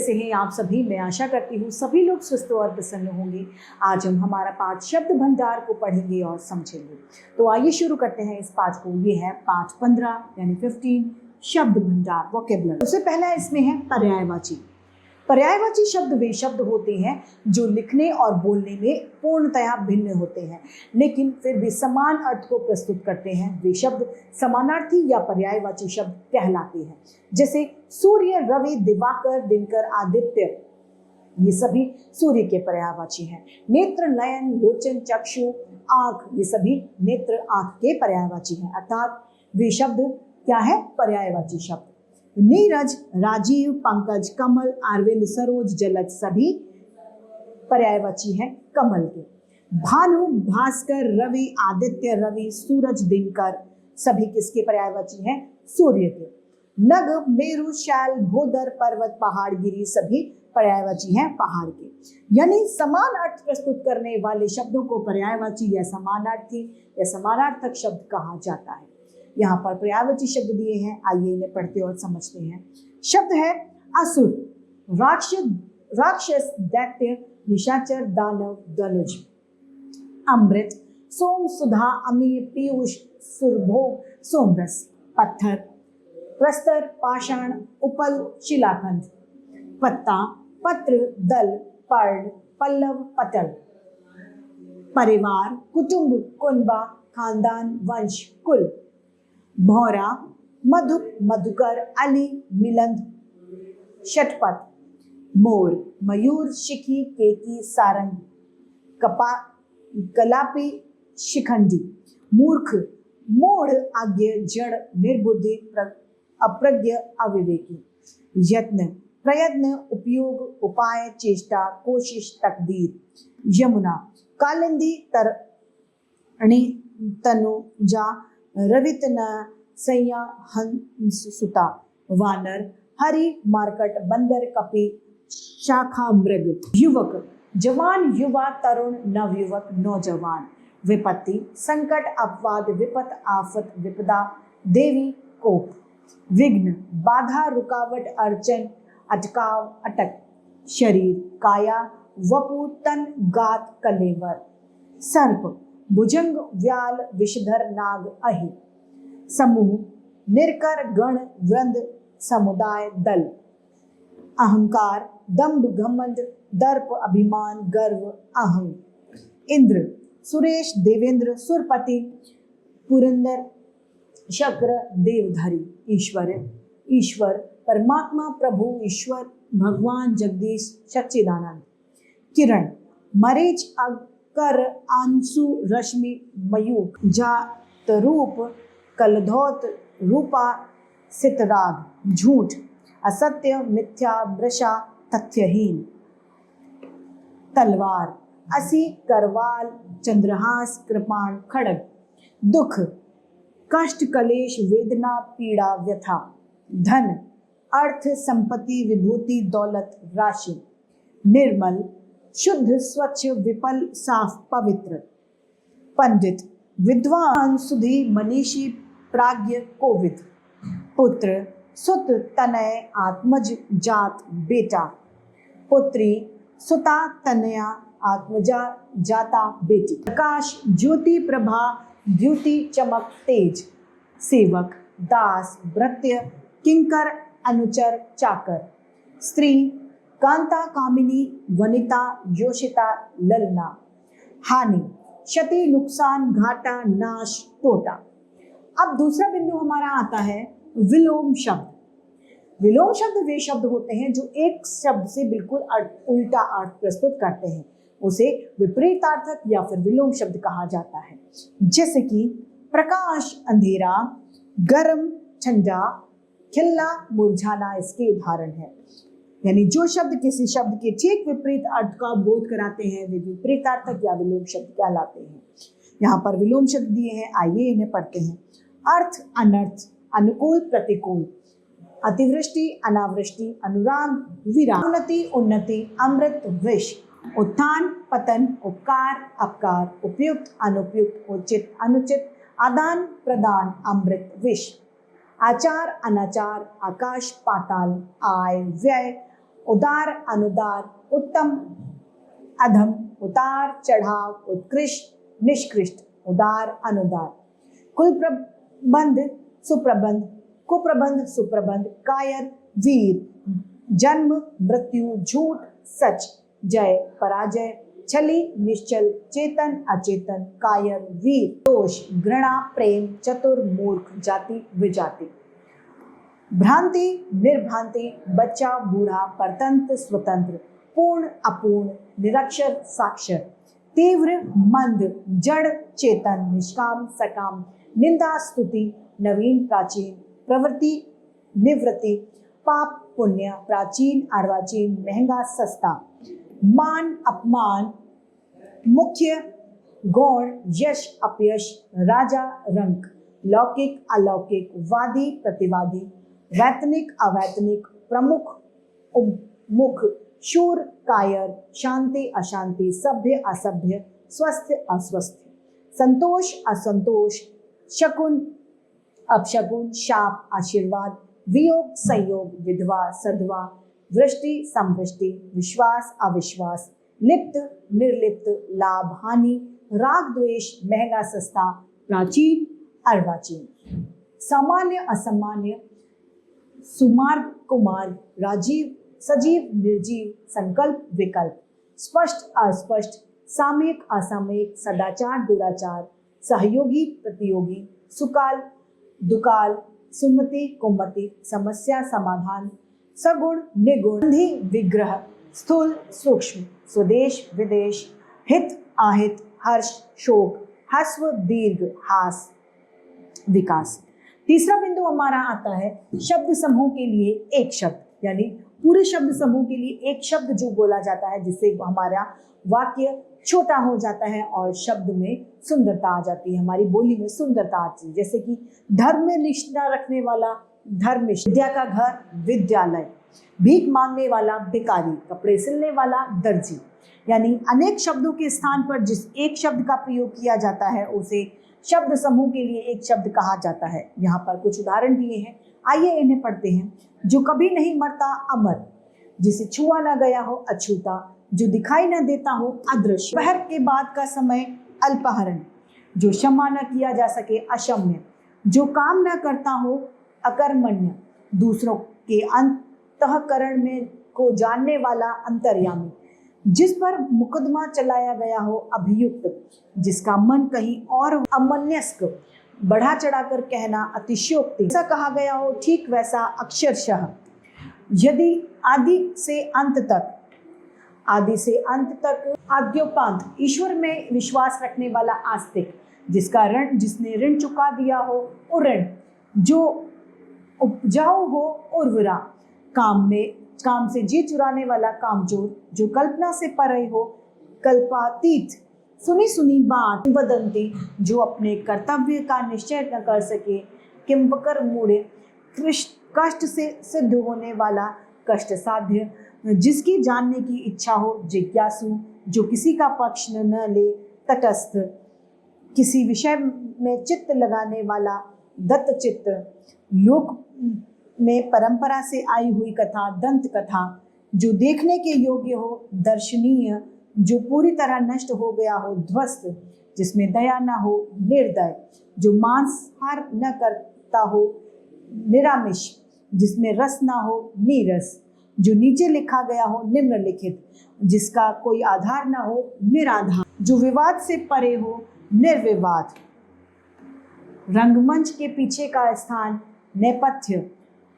कैसे हैं आप सभी? मैं आशा करती हूँ सभी लोग स्वस्थ और प्रसन्न होंगे। आज हम हमारा पाठ शब्द भंडार को पढ़ेंगे और समझेंगे। तो आइए शुरू करते हैं इस पाठ को। ये है पाठ 15 यानी 15 शब्द भंडार वोकैबुलरी। सबसे पहला इसमें है पर्यायवाची। पर्यायवाची शब्द वे शब्द होते हैं जो लिखने और बोलने में पूर्णतया भिन्न होते हैं, लेकिन फिर भी समान अर्थ को प्रस्तुत करते हैं। वे शब्द समानार्थी या पर्यायवाची शब्द कहलाते हैं, जैसे सूर्य, रवि, दिवाकर, दिनकर, आदित्य। ये सभी सूर्य के पर्यायवाची हैं। नेत्र, नयन, लोचन, चक्षु, आंख, ये सभी नेत्र, आंख के पर्यायवाची हैं। अर्थात वे शब्द क्या है? पर्यायवाची शब्द। नीरज, राजीव, पंकज, कमल, अरविंद, सरोज, जलज सभी पर्यायवाची हैं कमल के। भानु, भास्कर, रवि, आदित्य, रवि, सूरज, दिनकर सभी किसके पर्यायवाची हैं? सूर्य के। नग, मेरु, शैल, भोदर, पर्वत, पहाड़, गिरी सभी पर्यायवाची हैं पहाड़ के। यानी समान अर्थ प्रस्तुत करने वाले शब्दों को पर्यायवाची या समानार्थी या समानार्थक शब्द कहा जाता है। यहाँ पर पर्यायवाची शब्द दिए हैं, आइए इन्हें पढ़ते और समझते हैं। शब्द है असुर, राक्षस, दैत्य, निशाचर, दानव, दनुज। अमृत, सोम, सुधा, अमीय, पीयूष, सुरभोग, सोमरस। पत्थर, प्रस्तर, पाषाण, उपल, शिलाखंड। पत्ता, पत्र, दल, पर्ण, पल्लव, पटल। परिवार, कुटुंब, कुनबा, खानदान, वंश, कुल। भौरा, मधुक, मधुकर, अली, मिलंद, षटपथ। मोर, मयूर, शिखी, केकी, सारंग। कलापी, शिखंडी। मूर्ख, मूढ़, अज्ञ, जड़, निर्बुद्धि, अप्रज्ञ, अविवेकी। यत्न, प्रयत्न, उपयोग, उपाय, चेष्टा, कोशिश, तकदीर। यमुना, कालिंदी, तरणी, तनुजा, रवितना, सैया, हंस, सुता। वानर, हरि, मार्कट, बंदर, कपि, शाखा, मृग। युवक, जवान, युवा, तरुण, नवयुवक, नौजवान। विपत्ति, संकट, अपवाद, विपत, आफत, विपदा, देवी, कोप। विघ्न, बाधा, रुकावट, अड़चन, अटकाव, अटक। शरीर, काया, वपु, तन, गात, कलेवर। सर्प, भुजंग, व्याल, विषधर, नाग, अहि। समूह, निर्कर, गण, वृंद, समुदाय, दल। अहंकार, दंभ, घमंड, दर्प, अभिमान, गर्व, अहं। इंद्र, सुरेश, देवेंद्र, सुरपति, पुरंदर, शक्र, देवधरी। ईश्वर, परमात्मा, प्रभु, ईश्वर, भगवान, जगदीश, सच्चिदानंद। किरण, मरीच, कर, आंसू, रश्मि, मयूख। जात, रूप, कलधौत, रूपा, सितराग। झूठ, असत्य, मिथ्या, वृषा, तथ्यहीन। तलवार, असी, करवाल, चंद्रहास, कृपाण, खड़ग। दुख, कष्ट, कलेश, वेदना, पीड़ा, व्यथा। धन, अर्थ, संपत्ति, विभूति, दौलत, राशि। निर्मल, शुद्ध, स्वच्छ, विपल, साफ, पवित्र। पंडित, विद्वान, सुधी, मनीषी, प्राज्ञ, कोविद। पुत्र, सुत, तनय, आत्मज, जात, बेटा। पुत्री, सुता, तनया, आत्मजा, जाता, बेटी। प्रकाश, ज्योति, प्रभा, द्युति, चमक, तेज। सेवक, दास, भृत्य, किंकर, अनुचर, चाकर। स्त्री, कांता, कामिनी, वनिता, योषिता, ललना। हानि, क्षति, नुकसान, घाटा, नाश, टोटा। अब दूसरा बिंदु हमारा आता है विलोम शब्द। विलोम शब्द वे शब्द होते हैं जो एक शब्द से बिल्कुल उल्टा अर्थ प्रस्तुत करते हैं, उसे विपरीतार्थक या फिर विलोम शब्द कहा जाता है। जैसे कि प्रकाश, अंधेरा, गर्म, ठंडा, खिलना, मुरझाना इसके उदाहरण है। यानी जो शब्द किसी शब्द के ठीक विपरीत अर्थ का बोध कराते हैं वे विपरीतार्थक या विलोम शब्द कहलाते हैं। यहाँ पर विलोम शब्द दिए हैं, आइए इन्हें पढ़ते हैं। अर्थ, अनर्थ, अनुकूल, प्रतिकूल। अतिवृष्टि, अनावृष्टि, अनुराग, विराम। उन्नति, उन्नति, अमृत, विष। उत्थान, पतन, उपकार, अपकार, उपयुक्त, अनुपयुक्त, उचित, अनुचित, आदान प्रदान, अमृत, विष। आचार, अनाचार, आकाश, पाताल, आय, व्यय, उदार अनुदार, उत्तम अधम, उतार चढ़ाव, उत्कृष्ट निष्कृष्ट, उदार अनुदार। कुल प्रबंध सुप्रबंध, कुप्रबंध सुप्रबंध, कायर वीर, जन्म मृत्यु, झूठ सच, जय पराजय, छली निश्चल, चेतन अचेतन, कायर वीर, दोष घृणा प्रेम, चतुर मूर्ख, जाति विजाति, भ्रांति निर्भ्रांति, बच्चा बूढ़ा, परतंत्र स्वतंत्र, पूर्ण अपूर्ण, निरक्षर साक्षर, तीव्र मंद, जड़ चेतन, निष्काम सकाम, निंदा स्तुति, नवीन प्राचीन, प्रवृत्ति निवृत्ति, पाप पुण्य, प्राचीन अर्वाचीन, महंगा सस्ता, मान अपमान, मुख्य गौण, यश अपयश, राजा रंक, लौकिक अलौकिक, वादी प्रतिवादी, वैतनिक अवैतनिक, प्रमुख मुख, शूर कायर, शांति अशांति, सभ्य असभ्य, स्वस्थ अस्वस्थ, संतोष असंतोष, शकुन अपशकुन, शाप आशीर्वाद, वियोग संयोग, विधवा सधवा, वृष्टि समवृष्टि, विश्वास अविश्वास, लिप्त निर्लिप्त, लाभ हानि, राग द्वेष, महंगा सस्ता, प्राचीन अर्वाचीन, सामान्य असामान्य, सुमार्ग कुमार्ग, राजीव सजीव निर्जीव, संकल्प विकल्प, स्पष्ट अस्पष्ट, सामयिक असामयिक, सदाचार दुराचार, सहयोगी प्रतियोगी, सुकाल दुकाल, सुमति कुमति, समस्या समाधान, सगुण निगुण, संधि विग्रह, स्थूल सूक्ष्म, स्वदेश विदेश, हित आहित, हर्ष शोक, हस्व दीर्घ, हास विकास। तीसरा बिंदु हमारा आता है शब्द समूह के लिए एक शब्द, यानी पूरे शब्द समूह के लिए एक शब्द जो बोला जाता है, जिससे हमारा वाक्य छोटा हो जाता है और शब्द में सुंदरता आ जाती है, हमारी बोली में सुंदरता आती है। जैसे कि धर्म में निष्ठा रखने वाला धर्मिष्ठ, विद्या का घर विद्यालय, भीख मांगने वाला भिखारी, कपड़े सिलने वाला दर्जी। यानी अनेक शब्दों के स्थान पर जिस एक शब्द का प्रयोग किया जाता है उसे शब्द समूह के लिए एक शब्द कहा जाता है। यहाँ पर कुछ उदाहरण दिए हैं, आइए इन्हें पढ़ते हैं। जो कभी नहीं मरता अमर, जिसे छुआ ना गया हो अछूता, जो दिखाई न देता हो अदृश्य, पहर के बाद का समय अल्पहरण, जो क्षमा न किया जा सके अक्षम्य, जो काम न करता हो अकर्मण्य, दूसरों के अंतःकरण में को जानने वाला अंतर्यामी, जिस पर मुकदमा चलाया गया हो अभियुक्त, जिसका मन कहीं और अमन्यस्क, बढ़ा चढ़ाकर कहना अतिशयोक्ति, जैसा कहा गया हो ठीक वैसा अक्षरशः, यदि आदि से अंत तक आद्योपांत, ईश्वर में विश्वास रखने वाला आस्तिक, जिसका ऋण जिसने ऋण चुका दिया हो उऋण, जो उपजाऊ हो उर्वरा, काम से जी चुराने वाला कामचोर, जो कल्पना से परे हो कल्पातीत, सुनी सुनी बात वदंती, जो अपने कर्तव्य का निश्चय न कर सके किंवकर मूढ़े, कष्ट से सिद्ध होने वाला कष्ट साध्य, जिसकी जानने की इच्छा हो जिज्ञासु, जो किसी का पक्ष न ले तटस्थ, किसी विषय में चित्त लगाने वाला दत्त चित्त, लोक में परंपरा से आई हुई कथा दंत कथा, जो देखने के योग्य हो दर्शनीय, जो पूरी तरह नष्ट हो गया हो ध्वस्त, जिसमें दया न हो निर्दय, जो मांसाहार न करता हो निरामिष, जिसमें रस ना हो नीरस, जो नीचे लिखा गया हो निम्नलिखित, जिसका कोई आधार ना हो निराधार, जो विवाद से परे हो निर्विवाद, रंगमंच के पीछे का स्थान नेपथ्य,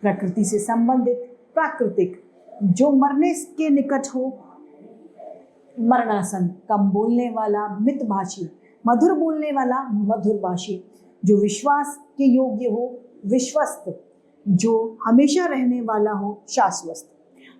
प्रकृति से संबंधित प्राकृतिक, जो मरने के निकट हो मरणासन, कम बोलने वाला मितभाषी, मधुर बोलने वाला मधुरभाषी, जो विश्वास के योग्य हो विश्वस्त, जो हमेशा रहने वाला हो शाश्वत।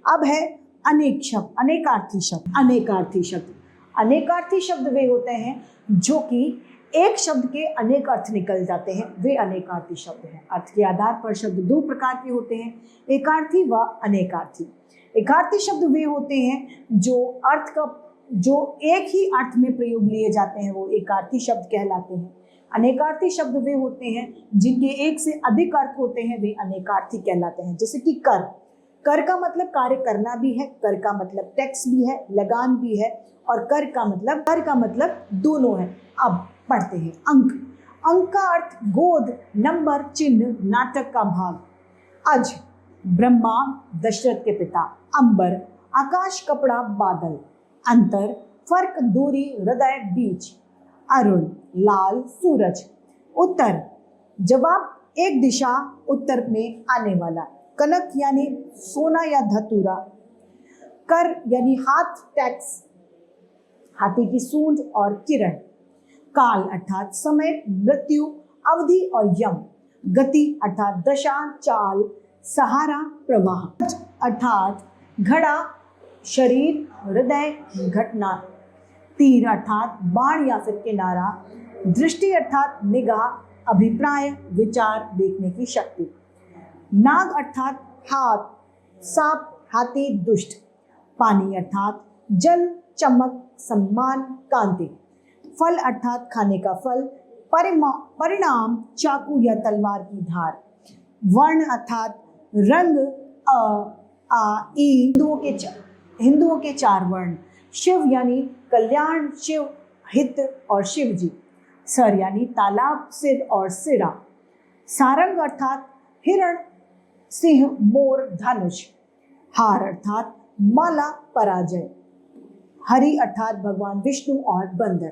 अब है अनेक शब्द, अनेकार्थी शब्द। अनेकार्थी शब्द वे होते हैं जो कि एक शब्द के अनेक अर्थ निकल जाते हैं, वे अनेकार्थी शब्द हैं। अर्थ के आधार पर शब्द दो प्रकार के होते हैं, एकार्थी व अनेकार्थी। एकार्थी शब्द वे होते हैं जो एक ही अर्थ में प्रयोग लिए जाते हैं, वो एकार्थी शब्द कहलाते हैं। अनेकार्थी शब्द वे होते हैं जिनके एक से अधिक अर्थ होते हैं, वे अनेकार्थी कहलाते हैं। जैसे कि कर, कर का मतलब कार्य करना भी है, कर का मतलब टैक्स भी है, लगान भी है, और कर का मतलब दोनों है। अब पढ़ते हैं अंक। अंक का अर्थ गोद, नंबर, चिन्ह, नाटक का भाग। अज ब्रह्मा दशरथ के पिता। अंबर आकाश, कपड़ा, बादल। अंतर फर्क, दूरी, हृदय, बीच। अरुण लाल, सूरज। उत्तर जवाब, एक दिशा, उत्तर में आने वाला। कनक यानी सोना या धतूरा। कर यानी हाथ, टैक्स, हाथी की सूंड और किरण। काल अर्थात समय, मृत्यु, अवधि और यम। गति अर्थात दशा, चाल, सहारा, प्रवाह। अर्थात घड़ा, शरीर, हृदय, घटना। तीर अर्थात बाण या फिर किनारा। दृष्टि अर्थात निगाह, अभिप्राय, विचार, देखने की शक्ति। नाग अर्थात हाथ, सांप, हाथी, दुष्ट। पानी अर्थात जल, चमक, सम्मान, कांति। फल अर्थात खाने का फल। परिणाम चाकू या तलवार की धार। वर्ण अर्थात रंग, अ, आ, ई। हिंदुओं के 4 वर्ण। शिव यानी कल्याण, शिव, हित और शिव जी। सर यानी तालाब, सिर और सिरा। सारंग अर्थात हिरण, सिंह, मोर, धनुष। हार अर्थात माला, पराजय। हरि अर्थात भगवान विष्णु और बंदर।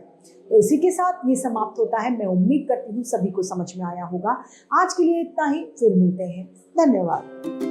तो इसी के साथ ये समाप्त होता है। मैं उम्मीद करती हूँ सभी को समझ में आया होगा। आज के लिए इतना ही, फिर मिलते हैं। धन्यवाद।